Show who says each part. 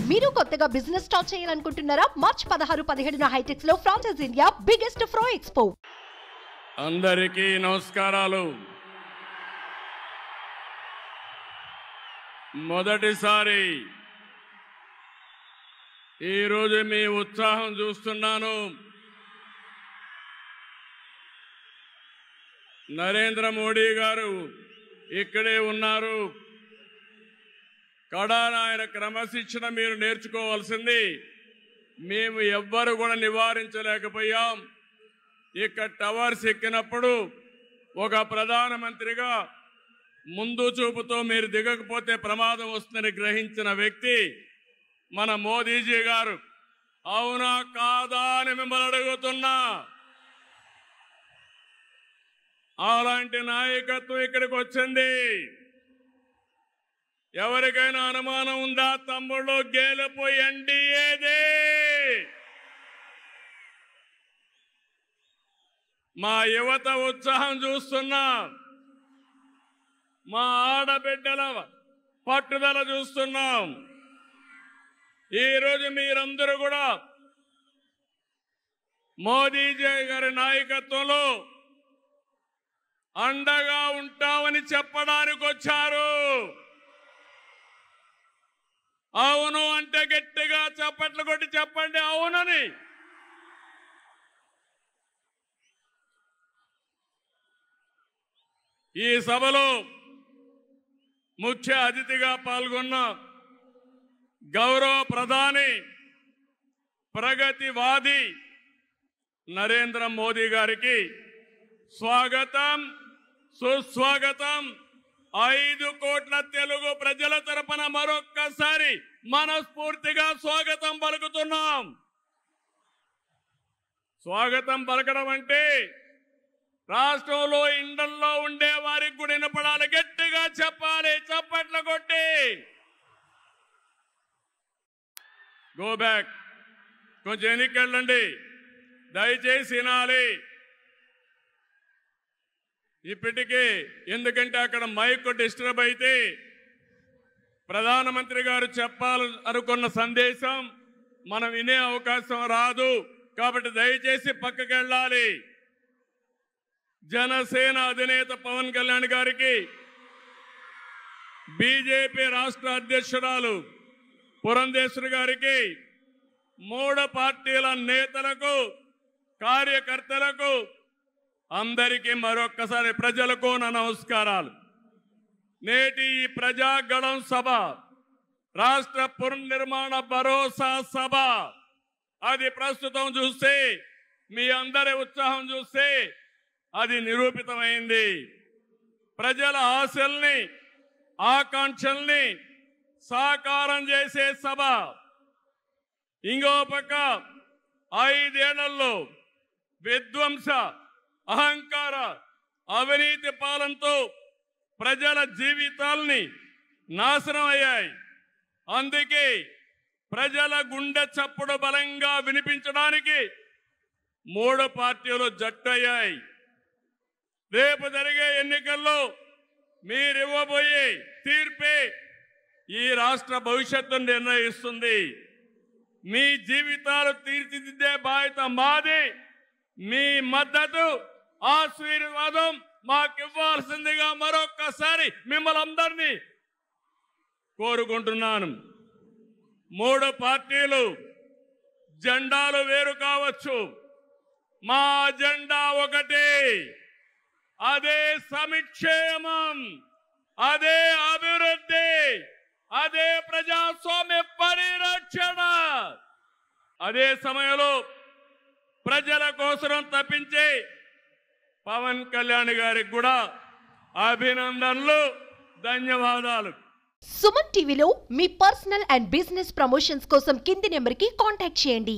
Speaker 1: మీరు కొత్తగా business start చేయాలనుకుంటున్నారా? మార్చ్ 16-17 హైటెక్స్ లో ఫ్రాన్సెస్ ఇండియా బిగ్గెస్ట్ ఫ్రో ఎక్స్పో.
Speaker 2: అందరికీ నమస్కారాలు. మొదటిసారి ఈరోజు మీ ఉత్సాహం చూస్తున్నాను. నరేంద్ర మోడీ గారు ఇక్కడే ఉన్నారు. కడాన ఆయన క్రమశిక్షణ మీరు నేర్చుకోవాల్సింది. మేము ఎవ్వరు కూడా నివారించలేకపోయాం. ఇక్కడ టవర్స్ ఎక్కినప్పుడు ఒక ప్రధానమంత్రిగా ముందు చూపుతో మీరు దిగకపోతే ప్రమాదం వస్తుందని గ్రహించిన వ్యక్తి మన మోదీజీ గారు. అవునా కాదా అని మిమ్మల్ని అడుగుతున్నా. అలాంటి నాయకత్వం ఇక్కడికి వచ్చింది. ఎవరికైనా అనుమానం ఉందా? తమ్ముళ్ళు గెలుపు ఎన్డీఏదే. మా యువత ఉత్సాహం చూస్తున్నా, మా ఆడబిడ్డల పట్టుదల చూస్తున్నాం. ఈరోజు మీరందరూ కూడా మోదీజీ గారి నాయకత్వంలో అండగా ఉంటామని చెప్పడానికి వచ్చారు. అవును అంటే గట్టిగా చప్పట్లు కొట్టి చెప్పండి అవునని. ఈ సభలో ముఖ్య అతిథిగా పాల్గొన్న గౌరవ ప్రధాని, ప్రగతివాది నరేంద్ర మోదీ గారికి స్వాగతం, సుస్వాగతం. 5 కోట్ల తెలుగు ప్రజల తరపున మరొక్కసారి మనస్ఫూర్తిగా స్వాగతం పలుకుతున్నాం. స్వాగతం పలకడం అంటే రాష్ట్రంలో ఇండల్లో ఉండే వారికి కూడా వినపడాలి. గట్టిగా చెప్పాలి, చప్పట్లు కొట్టి. గో బ్యాక్, కొంచెం ఎన్నికెళ్ళండి, దయచేసి వినాలి. ఇప్పటికే ఎందుకంటే అక్కడ మైక్ డిస్టర్బ్ అయితే ప్రధానమంత్రి గారు చెప్పాలనుకున్న సందేశం మనం వినే అవకాశం రాదు. కాబట్టి దయచేసి పక్కకి వెళ్ళాలి. జనసేన అధినేత పవన్ కళ్యాణ్ గారికి, బీజేపీ రాష్ట్ర అధ్యక్షురాలు పురంధేశ్వరి గారికి, 3 పార్టీల నేతలకు, కార్యకర్తలకు, అందరికీ మరొక్కసారి ప్రజలకు నా నమస్కారాలు. నేటి ఈ ప్రజాగళం సభ రాష్ట్ర పునర్నిర్మాణ భరోసా సభ. అది ప్రస్తుతం చూస్తే, మీ అందరి ఉత్సాహం చూస్తే అది నిరూపితమైంది. ప్రజల ఆశల్ని, ఆకాంక్షల్ని సాకారం చేసే సభ. ఇంకో పక్క 5 ఏళ్లలో విధ్వంస, అహంకార, అవినీతి పాలనతో ప్రజల జీవితాల్ని నాశనం అయ్యాయి. అందుకే ప్రజల గుండె చప్పుడు బలంగా వినిపించడానికి 3 పార్టీలు జట్టయ్యాయి. రేపు జరిగే ఎన్నికల్లో మీరివ్వబోయే తీర్పే ఈ రాష్ట్ర భవిష్యత్తును నిర్ణయిస్తుంది. మీ జీవితాలు తీర్చిదిద్దే బాధ్యత మాది. మీ మద్దతు, ఆశీర్వాదం మాకు ఇవ్వాల్సిందిగా మరొక్కసారి మిమ్మల్ని అందరినీ కోరుకుంటున్నాను. 3 పార్టీలు జెండాలు వేరు కావచ్చు, మా జెండా ఒకటే. అదే సంక్షేమం, అదే అభివృద్ధి, అదే ప్రజాస్వామ్య పరిరక్షణ. అదే సమయంలో ప్రజల కోసం తప్పించే పవన్ కళ్యాణ్ గారికి కూడా అభినందనలు, ధన్యవాదాలు.
Speaker 1: సుమన్ టీవీలో మీ పర్సనల్ అండ్ బిజినెస్ ప్రమోషన్స్ కోసం కింది నెంబర్కి కాంటాక్ట్ చేయండి.